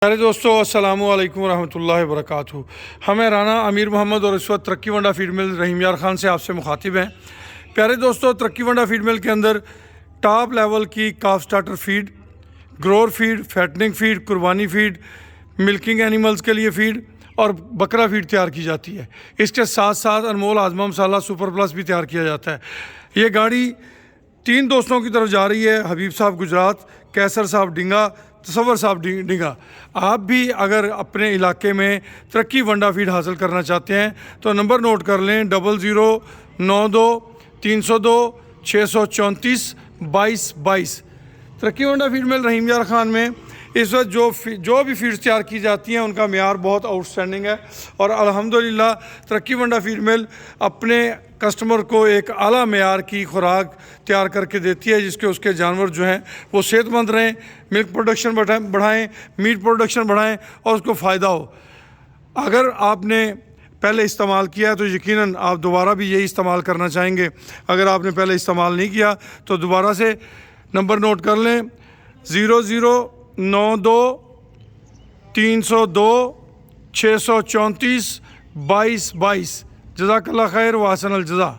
प्यारे दोस्तों, अस्सलामु अलैकुम रहमतुल्लाहि व बरकातहू। हमें राना अमीर मोहम्मद और इस वक्त तरक्की वंडा फीड मिल रहीम यार खान से आपसे मुखातिब हैं। प्यारे दोस्तों, तरक्की वंडा फीड मिल के अंदर टॉप लेवल की काफ starter feed, grower feed, fattening feed, कुर्बानी फीड, मिल्किंग एनिमल्स के लिए फीड और बकरा फीड तैयार की जाती है। इसके साथ साथ अनमोल आजमा मसाला सुपर प्लस भी तैयार किया जाता है। ये गाड़ी 3 दोस्तों की तरफ जा रही है, हबीब साहब गुजरात, कैसर साहब डिंगा, तसव्वुर साहब डिंगा। आप भी अगर अपने इलाके में तरक्की वंडा फीड हासिल करना चाहते हैं तो नंबर नोट कर लें 0092-302-634-2222। तरक्की वंडा फीड मिल रहीम यार खान में इस वक्त जो भी फीड्स तैयार की जाती हैं उनका मेयार बहुत आउटस्टैंडिंग है और अल्हम्दुलिल्लाह तरक्की वंडा फीड मिल अपने कस्टमर को एक आला मेयार की खुराक तैयार करके देती है जिसके उसके जानवर जो हैं वो सेहतमंद रहें, मिल्क प्रोडक्शन बढ़ाएँ, मीट प्रोडक्शन बढ़ाएँ और उसको फ़ायदा हो। अगर आपने पहले इस्तेमाल किया है तो यकीनन आप दोबारा भी यही इस्तेमाल करना चाहेंगे। अगर आपने पहले इस्तेमाल नहीं किया तो दोबारा से नंबर नोट कर लें 0092-302-634-2222। जज़ाकल्लाह खैर व अहसन अल जज़ा।